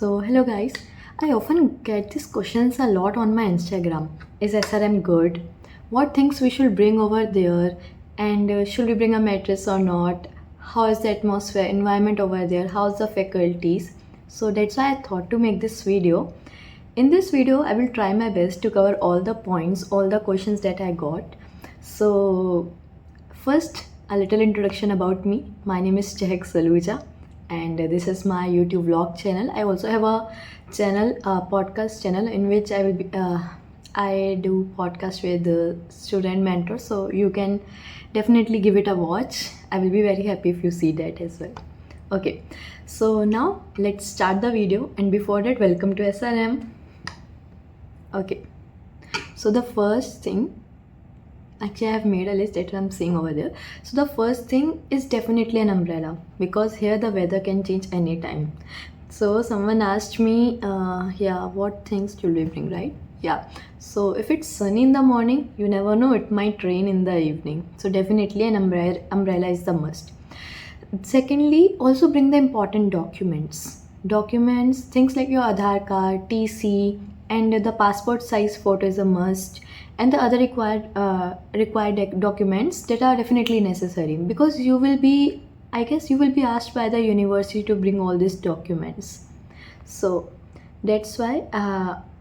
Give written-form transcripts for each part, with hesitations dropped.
Hello guys. I often get these questions a lot on my Instagram. Is SRM good? What things we should bring over there? And should we bring a mattress or not? How is the atmosphere, environment over there? How's the faculties? So that's why I thought to make this video. In this video, I will try my best to cover all the points, all the questions that I got. So first, a little introduction about me. My name is Chehak Saluja, and this is my YouTube vlog channel. I also have a channel, a podcast channel, in which I do podcast with the student mentors. So you can definitely give it a watch. I will be very happy if you see that as well. Okay, so now let's start the video. And before that, welcome to SRM. Okay, so the first thing, actually I have made a list that I'm seeing over there. So the first thing is definitely an umbrella, because here the weather can change anytime. So someone asked me, yeah, what things should we bring, right? Yeah, so if it's sunny in the morning, you never know, it might rain in the evening. So definitely an umbrella is the must. Secondly, also bring the important documents, things like your Aadhaar card, TC, and the passport size photo is a must, and the other required documents that are definitely necessary, because you will be, I guess you will be asked by the university to bring all these documents. So that's why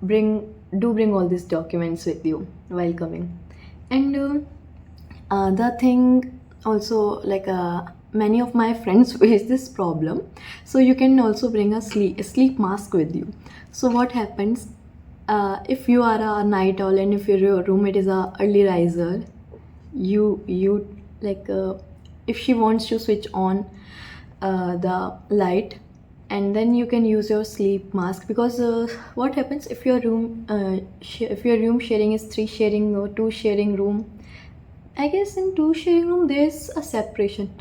bring all these documents with you while coming. And the thing also, like many of my friends face this problem, so you can also bring a sleep mask with you. So what happens, if you are a night owl and if your roommate is a early riser, you like if she wants to switch on the light, and then you can use your sleep mask, because what happens if your room sharing is 3 sharing or 2 sharing room. I guess in 2 sharing room there's a separation,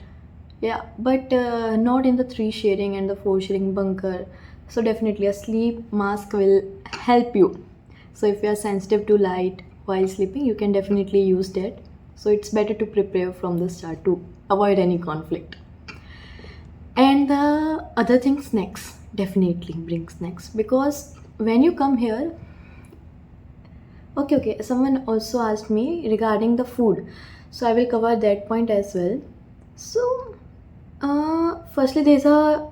yeah, but not in the 3 sharing and the 4 sharing bunker. So definitely a sleep mask will help you. So if you are sensitive to light while sleeping, you can definitely use that. So it's better to prepare from the start to avoid any conflict. And the other thing, snacks. Definitely bring snacks, because when you come here, okay, someone also asked me regarding the food, so I will cover that point as well. So firstly, there's a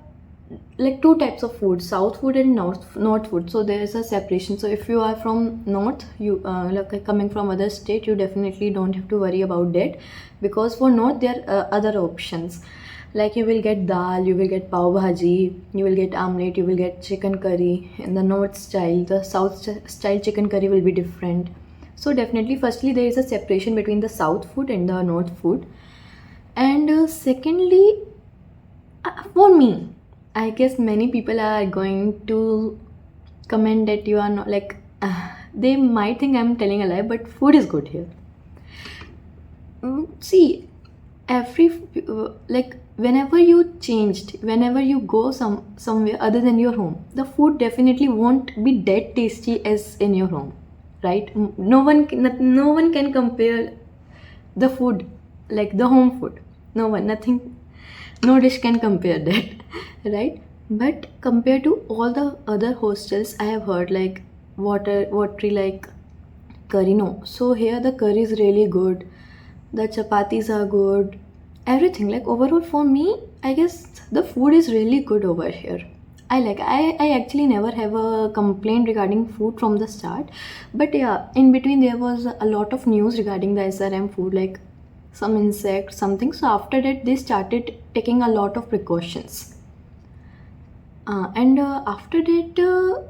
like 2 types of food: south food and north food. So there is a separation. So if you are from north, you like coming from other state, you definitely don't have to worry about that, because for north there are other options, like you will get dal, you will get pav bhaji, you will get omelette, you will get chicken curry in the north style. The style chicken curry will be different. So definitely, firstly, there is a separation between the south food and the north food. And secondly, for me, I guess many people are going to comment that you are not like, they might think I'm telling a lie, but food is good here. See, every like whenever you go somewhere other than your home, the food definitely won't be that tasty as in your home, right? No one can compare the food, like the home food. No one, nothing, no dish can compare that, right? But compared to all the other hostels, I have heard like watery, like curry, no. So here the curry is really good, the chapatis are good, everything, like overall for me, I guess the food is really good over here. I actually never have a complaint regarding food from the start. But yeah, in between there was a lot of news regarding the SRM food, like some insects, something. So after that, they started taking a lot of precautions. And after that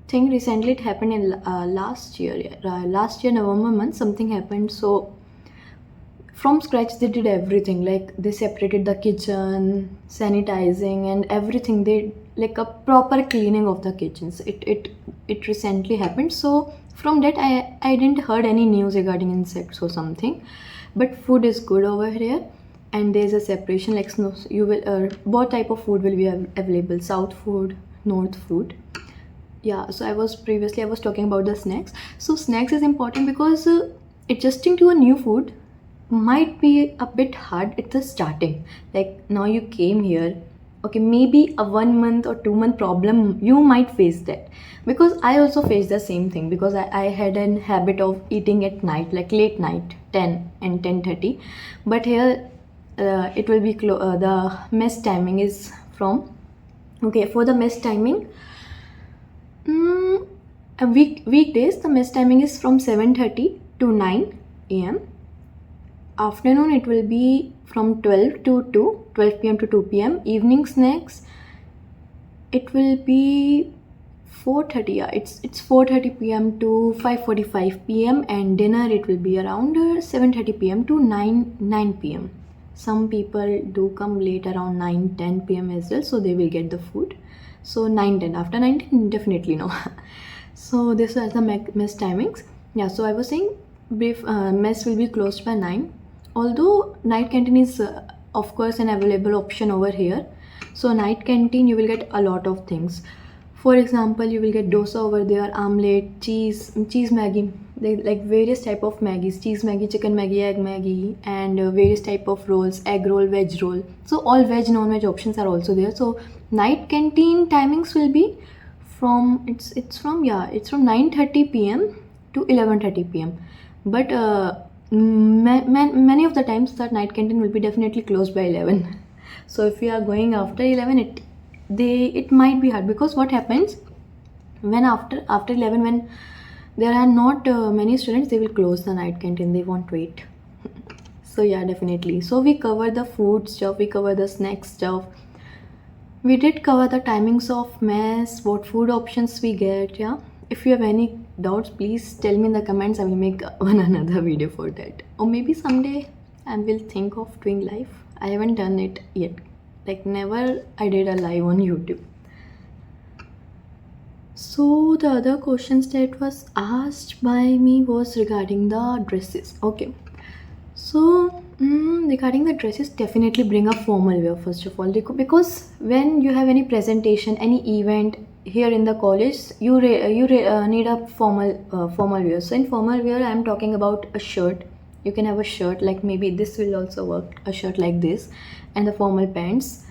thing, recently it happened in last year. Last year November month, something happened. So from scratch they did everything, like they separated the kitchen, sanitizing and everything. They like a proper cleaning of the kitchens. It recently happened. So from that, I didn't heard any news regarding insects or something. But food is good over here, and there's a separation, like you will both type of food will be available: south food, north food. Yeah, so I was talking about the snacks. So snacks is important, because adjusting to a new food might be a bit hard at the starting. Like now you came here, Okay, maybe a 1 month or 2 month problem you might face that, because I also faced the same thing, because I had an habit of eating at night, like late night, 10 and 10:30. But here it will be the mess timing is from, okay, for the mess timing, mm, weekdays the mess timing is from 7:30 to 9 a.m. Afternoon it will be from 12 p.m. to 2 p.m. Evening snacks, it will be 4:30. Yeah, it's 4:30 p.m. to 5:45 p.m. and dinner it will be around 7:30 p.m. to 9 p.m. Some people do come late around 9:10 p.m. as well, so they will get the food. So 9:10, after 9:10 definitely no. So this was the mess timings. Yeah, so I was saying brief, mess will be closed by 9. Although night canteen is of course an available option over here. So night canteen you will get a lot of things. For example, you will get dosa over there, omelette, cheese Maggie. They like various type of Maggies, cheese Maggie, chicken Maggie, egg Maggie, and various type of rolls, egg roll, veg roll. So all veg, non-veg options are also there. So night canteen timings will be from, it's from 9:30 p.m. to 11:30 p.m. But many of the times that night canteen will be definitely closed by 11. So if you are going after 11, it might be hard, because what happens when after 11, when there are not many students, they will close the night canteen, they won't wait. So yeah, definitely. So we cover the food stuff, we cover the snack stuff, we did cover the timings of mess, what food options we get. Yeah, if you have any doubts, please tell me in the comments. I will make one another video for that, or maybe someday I will think of doing live. I haven't done it yet, like never I did a live on YouTube. So the other questions that was asked by me was regarding the dresses. Okay, so regarding the dresses, definitely bring a formal wear first of all, because when you have any presentation, any event here in the college, you need a formal wear. So in formal wear, I am talking about a shirt. You can have a shirt like, maybe this will also work, a shirt like this, and the formal pants.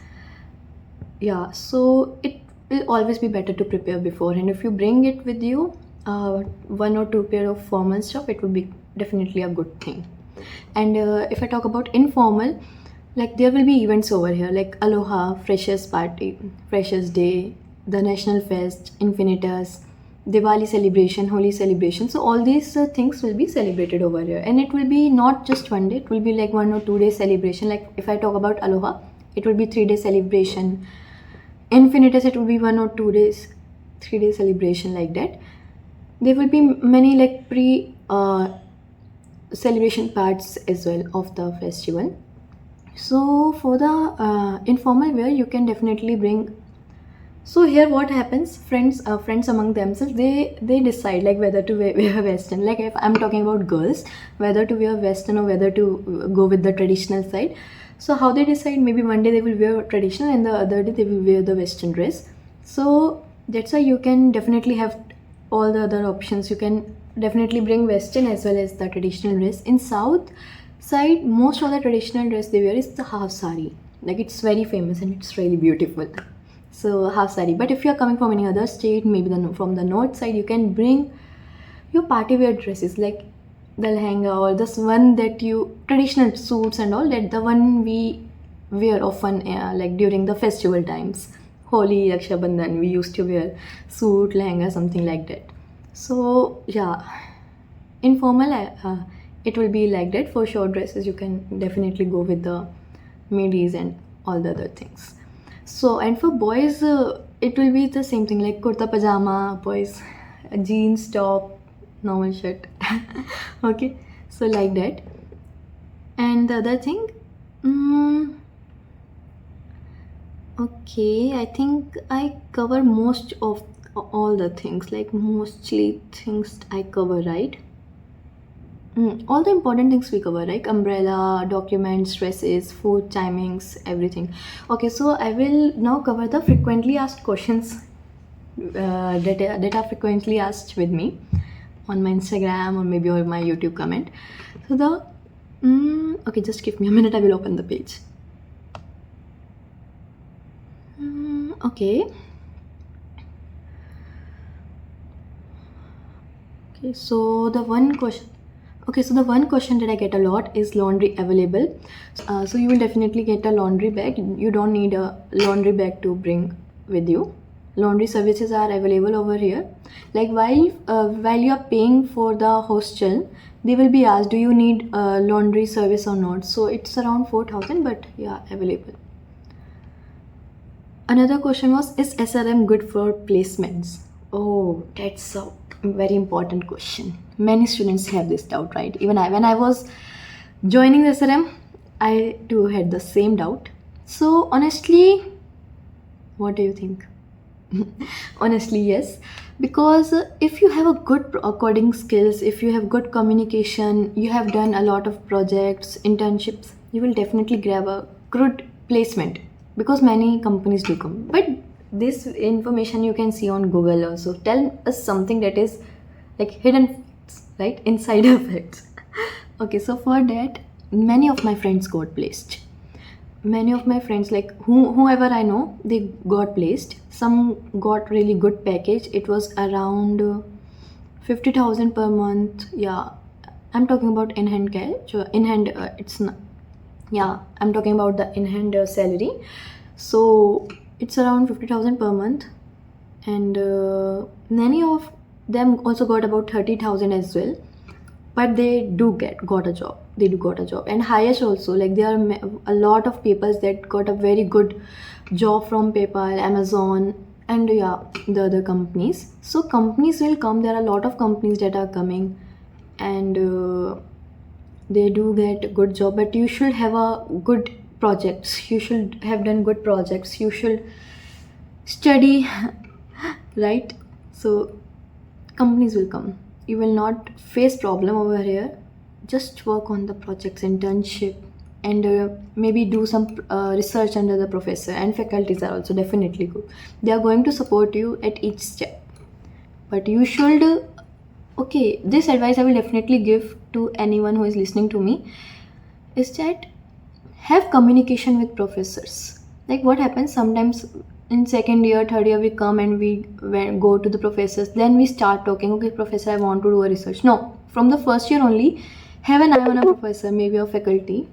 Yeah, so it will always be better to prepare before, and if you bring it with you, one or two pair of formal stuff, it would be definitely a good thing. And if I talk about informal, like there will be events over here like Aloha, Freshers Party, Freshers Day, the National Fest, Infinitus, Diwali celebration, Holi celebration. So all these things will be celebrated over here, and it will be not just one day, it will be like 1 or 2 day celebration. Like if I talk about Aloha, it will be 3 day celebration. Infinitus, it will be 1 or 2 days, 3 day celebration, like that. There will be many like pre celebration parts as well of the festival. So for the informal wear, you can definitely bring. So here what happens, friends among themselves, they decide like whether to wear western. Like if I'm talking about girls, whether to wear western or whether to go with the traditional side. So how they decide, maybe one day they will wear traditional and the other day they will wear the western dress. So that's why you can definitely have all the other options. You can definitely bring western as well as the traditional dress. In south side, most of the traditional dress they wear is the half sari. Like it's very famous and it's really beautiful. So half sari. But if you are coming from any other state, maybe from the north side, you can bring your party wear dresses like the lehenga, or this one that you traditional suits and all that, the one we wear often like during the festival times. Holi, Raksha Bandhan, we used to wear suit, lehenga, something like that. So yeah, informal it will be like that. For short dresses, you can definitely go with the midis and all the other things. So and for boys, it will be the same thing like kurta pajama, boys, jeans top, normal shirt. Okay, so like that. And the other thing, okay, I think I cover most of all the things, like mostly things I cover, right? All the important things we cover, like umbrella, documents, dresses, food, timings, everything. Okay, so I will now cover the frequently asked questions that are frequently asked with me on my Instagram or maybe on my YouTube comment. So the okay, just give me a minute. I will open the page. Okay. Okay, so the one question. Okay, so the one question that I get a lot is laundry available. So you will definitely get a laundry bag. You don't need a laundry bag to bring with you. Laundry services are available over here. Like while you are paying for the hostel, they will be asked, do you need a laundry service or not? So it's around 4,000, but yeah, available. Another question was, is SRM good for placements? Oh, that's a very important question. Many students have this doubt, right? Even when I was joining the SRM, I too had the same doubt. So, honestly, what do you think? Honestly, yes. Because if you have a good coding skills, if you have good communication, you have done a lot of projects, internships, you will definitely grab a good placement, because many companies do come. But this information you can see on Google also. Tell us something that is like hidden facts, right? Insider facts. Okay, so for that, many of my friends got placed. Many of my friends, like whoever I know, they got placed. Some got really good package. It was around 50,000 per month. Yeah, I'm talking about in hand cash. In hand, it's not. Yeah, I'm talking about the in hand salary. So it's around 50,000 per month, and many of them also got about 30,000 as well. But they do get got a job. They do got a job, and highest also, like there are a lot of people that got a very good job from PayPal, Amazon, and yeah, the other companies. So companies will come. There are a lot of companies that are coming, and they do get good job. But you should have a good projects. You should have done good projects. You should study right. So companies will come. You will not face problem over here. Just work on the projects, internship, and maybe do some research under the professor, and faculties are also definitely good. They are going to support you at each step. But you should okay, this advice I will definitely give to anyone who is listening to me, is that have communication with professors. Like what happens sometimes in second year, third year, we come and go to the professors. Then we start talking. Okay, professor, I want to do a research. No, from the first year only, have an eye on a professor, maybe a faculty.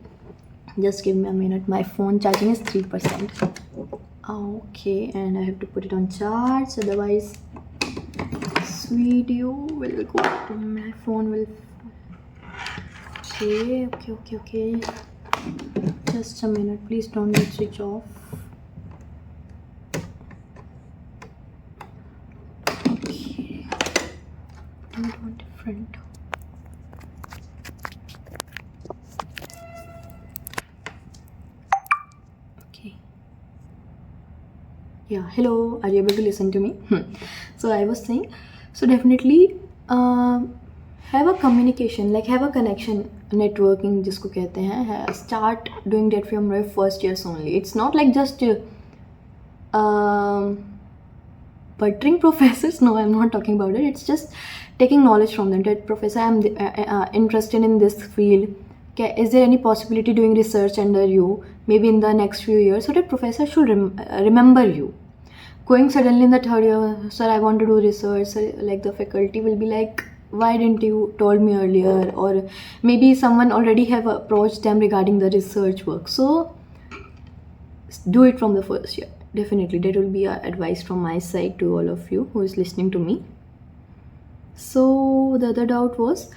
Just give me a minute. My phone charging is 3%. Okay, and I have to put it on charge. Otherwise, this video will go to my phone. Will okay. Just a minute, please don't get switch off. Okay, I want different. Okay. Yeah, hello. Are you able to listen to me? So I was saying, so definitely have a communication, like have a connection, networking जिसको कहते हैं. Start doing that from your first years only. It's not like just buttering professors. No, I'm not talking about it. It's just taking knowledge from them. That professor, I'm interested in this field. Is there any possibility doing research under you maybe in the next few years? So that professor should remember you. Going suddenly in the third year, sir, I want to do research. So, like the faculty will be like, why didn't you told me earlier? Or maybe someone already have approached them regarding the research work. So do it from the first year. Definitely, that will be advice from my side to all of you who is listening to me. So the other doubt was,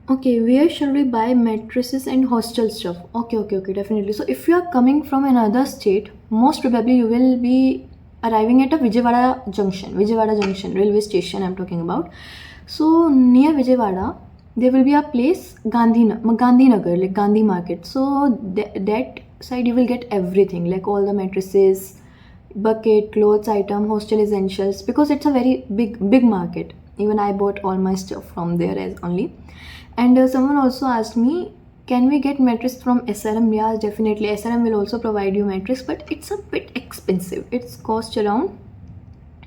okay, where should we buy mattresses and hostel stuff? Okay, definitely. So if you are coming from another state, most probably you will be arriving at a Vijayawada Junction, railway station I'm talking about. So near Vijayawada, there will be a place, Gandhinagar, like Gandhi Market. So that side you will get everything, like all the mattresses, bucket, clothes item, hostel essentials, because it's a very big market. Even I bought all my stuff from there as only. And someone also asked me, can we get mattress from SRM? Yeah, definitely. SRM will also provide you mattress, but it's a bit expensive. It's cost around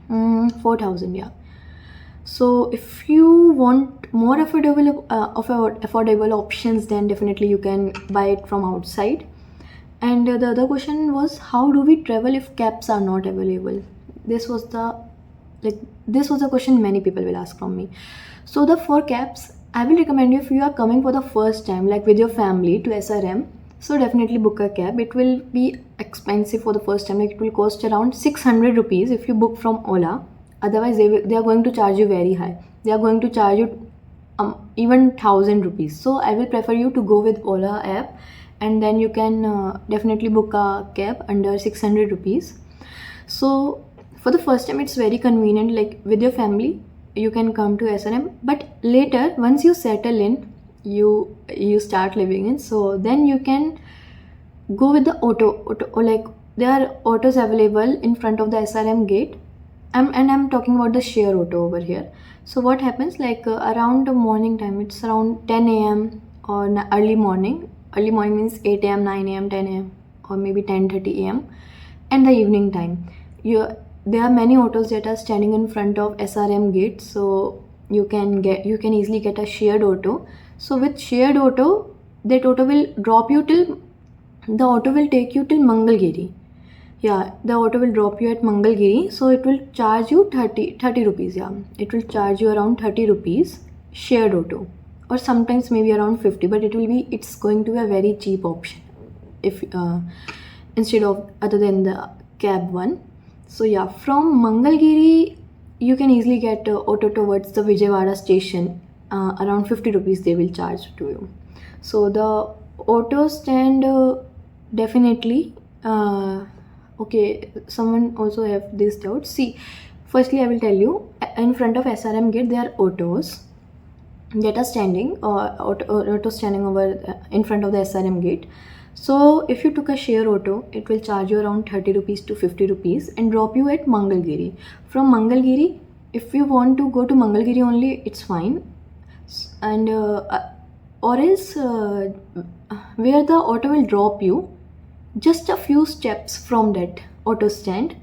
4,000. Yeah. So if you want more affordable options, then definitely you can buy it from outside. And the other question was, how do we travel if cabs are not available? This was the like this was a question many people will ask from me. So the for cabs, I will recommend you, if you are coming for the first time, like with your family to SRM, so definitely book a cab. It will be expensive for the first time, like it will cost around 600 rupees if you book from Ola. Otherwise, they are going to charge you very high. They are going to charge you even 1,000 rupees. So I will prefer you to go with Ola app, and then you can definitely book a cab under 600 rupees. So for the first time, it's very convenient. Like with your family, you can come to SRM. But later, once you settle in, you start living in. So then you can go with the auto, or like there are autos available in front of the SRM gate. I'm talking about the share auto over here. So what happens, like around the morning time, it's around 10 a.m. or early morning. Early morning means 8 a.m., 9 a.m., 10 a.m., or maybe 10:30 a.m. And the evening time, you there are many autos that are standing in front of SRM gate. So you can easily get a shared auto. So with shared auto, that auto will drop you till the auto will take you till Mangalgiri. Yeah, the auto will drop you at Mangalgiri. So it will charge you 30 rupees. Yeah, it will charge you around 30 rupees shared auto, or sometimes maybe around 50, but it's going to be a very cheap option if instead of other than the cab one. So yeah, from Mangalgiri you can easily get auto towards the Vijayawada station. Around 50 rupees they will charge to you. So the auto stand, definitely. Okay, someone also have this doubt. See, firstly I will tell you, in front of SRM gate there are autos that are standing, auto standing over in front of the SRM gate. So if you took a share auto, it will charge you around 30 rupees to 50 rupees and drop you at Mangalgiri. From Mangalgiri, if you want to go to Mangalgiri only, it's fine. And or else where the auto will drop you, just a few steps from that auto stand,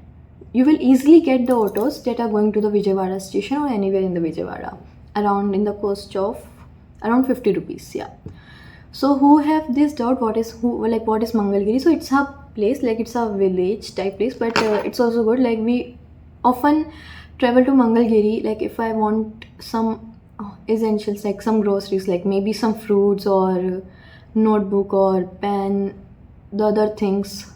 you will easily get the autos that are going to the Vijayawada station or anywhere in the Vijayawada, around in the cost of around 50 rupees. Yeah. So who have this doubt, what is Mangalgiri? So it's a place, like it's a village type place, but it's also good. Like we often travel to Mangalgiri, like if I want some essentials, like some groceries, like maybe some fruits or notebook or pen, the other things.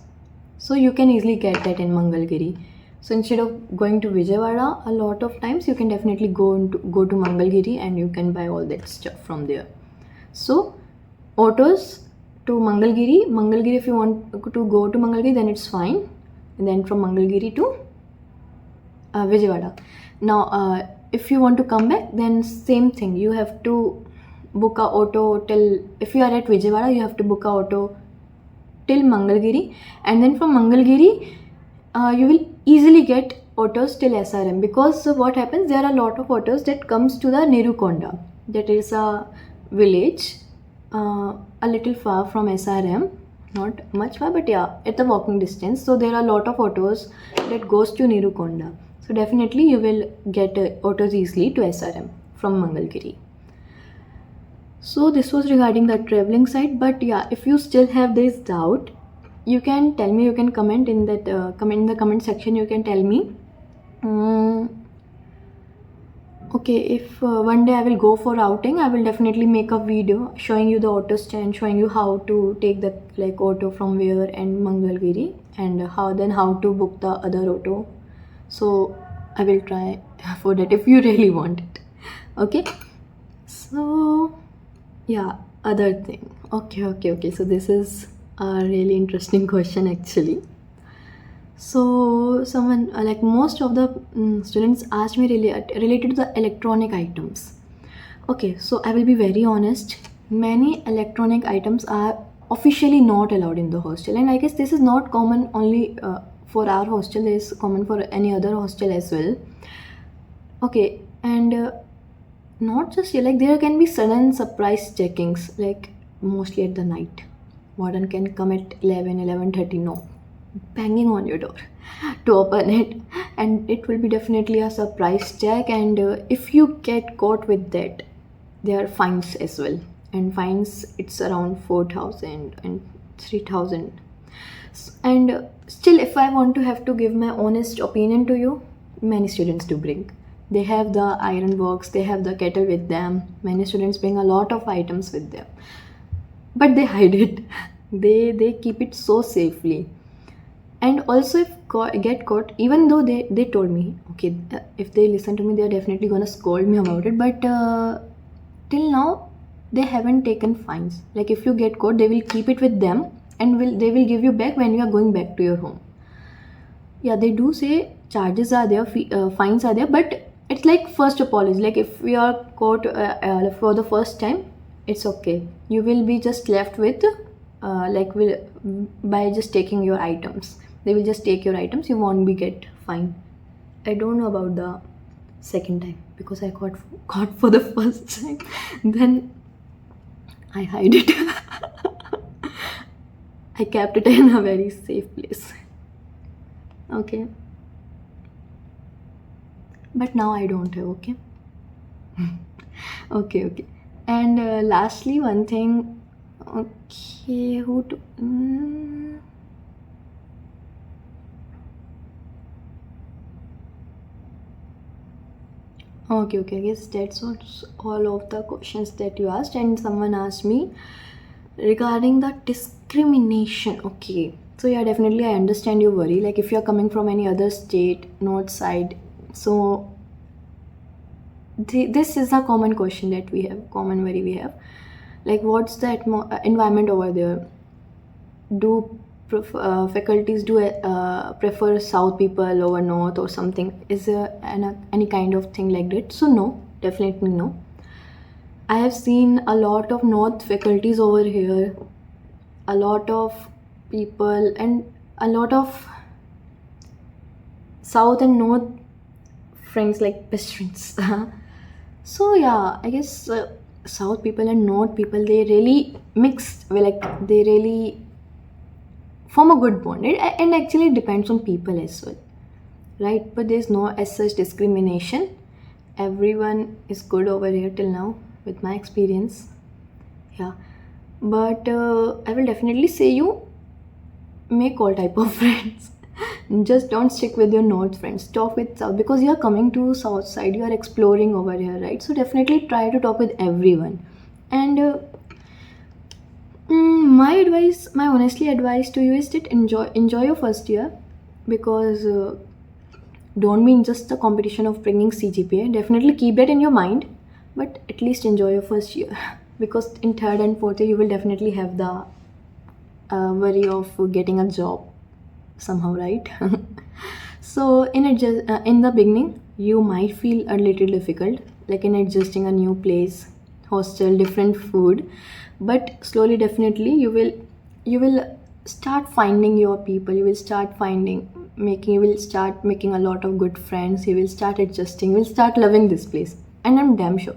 So you can easily get that in Mangalgiri. So instead of going to Vijayawada a lot of times, you can definitely go to Mangalgiri and you can buy all that stuff from there. So autos to Mangalgiri, if you want to go to Mangalgiri, then it's fine. And then from Mangalgiri to Vijayawada. Now, if you want to come back, then same thing. You have to book a auto till, if you are at Vijayawada, you have to book a auto till Mangalgiri, and then from Mangalgiri, you will easily get autos till SRM, because what happens, there are a lot of autos that comes to the Neerukonda. That is a village a little far from SRM, not much far, but yeah, at the walking distance. So there are a lot of autos that goes to Neerukonda. So definitely you will get autos easily to SRM from Mangalgiri. So this was regarding the traveling side, but yeah, if you still have this doubt, you can tell me. You can comment in that comment in the comment section. You can tell me. Okay, if one day I will go for outing, I will definitely make a video showing you the auto stand, showing you how to take the like auto from where and Mangalgiri, and how to book the other auto. So I will try for that if you really want it. Okay. So yeah, other thing. Okay. So this is a really interesting question actually. So someone like most of the students asked me related to the electronic items. Okay, so I will be very honest. Many electronic items are officially not allowed in the hostel, and I guess this is not common only for our hostel. It is common for any other hostel as well. Okay, and not just here, like there can be sudden surprise checkings, like mostly at the night. Warden can come at 11:30. No, banging on your door to open it, and it will be definitely a surprise check. And if you get caught with that, there are fines as well, and fines it's around 4,000 and 3,000. And still, if I want to have to give my honest opinion to you, many students do bring. They have the iron box, they have the kettle with them. Many students bring a lot of items with them, but they hide it. They keep it so safely. And also, if get caught, even though they told me, okay, if they listen to me, they're definitely gonna scold me about it. But till now, they haven't taken fines. Like if you get caught, they will keep it with them, and they will give you back when you are going back to your home. Yeah, they do say charges are there, fines are there, but it's like first apology. Like if we are caught for the first time, it's okay. You will be just left with like will by just taking your items. They will just take your items. You won't be get fined. I don't know about the second time because I got caught for the first time. Then I hide it. I kept it in a very safe place. Okay, but now I don't have. Okay. Okay, okay. And lastly, one thing. Okay, who to? Okay, okay. I guess that's all of the questions that you asked, and someone asked me regarding the discrimination. Okay, so yeah, definitely I understand your worry. Like if you're coming from any other state, north side, so this is a common question that we have, common worry we have. Like, what's the environment over there? Do faculties do prefer south people over north or something? Is there any kind of thing like that? So no, definitely no. I have seen a lot of north faculties over here, a lot of people, and a lot of south and north friends, like best friends. So yeah, I guess south people and north people, they really mix. Well, like they really form a good bond. And actually, it depends on people as well, right? But there's no as such discrimination. Everyone is good over here till now, with my experience. Yeah, but I will definitely say you make all type of friends. Just don't stick with your north friends. Talk with south because you are coming to south side. You are exploring over here, right? So definitely try to talk with everyone. And my advice, my honestly advice to you is that enjoy your first year, because don't mean just the competition of bringing CGPA. Definitely keep that in your mind, but at least enjoy your first year because in third and fourth year you will definitely have the worry of getting a job somehow, right? So in the beginning you might feel a little difficult, like in adjusting a new place, hostel, different food, but slowly definitely you will start finding your people. You will start finding making you will start making a lot of good friends. You will start adjusting, you will start loving this place. And I'm damn sure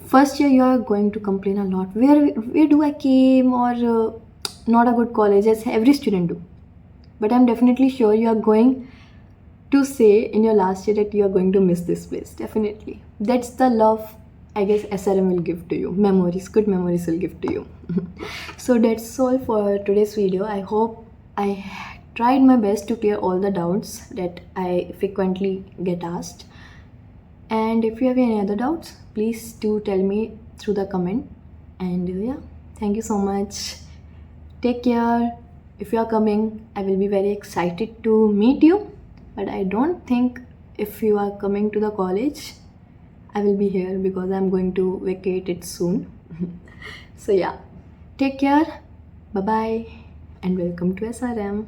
first year you are going to complain a lot, where do I came, or not a good college, as every student do. But I'm definitely sure you are going to say in your last year that you are going to miss this place. Definitely, that's the love, I guess, SRM will give to you. Memories, good memories will give to you. So that's all for today's video. I hope I tried my best to clear all the doubts that I frequently get asked. And if you have any other doubts, please do tell me through the comment. And yeah, thank you so much. Take care. If you are coming, I will be very excited to meet you. But I don't think if you are coming to the college, I will be here because I'm going to vacate it soon. So yeah, take care. Bye bye and welcome to SRM.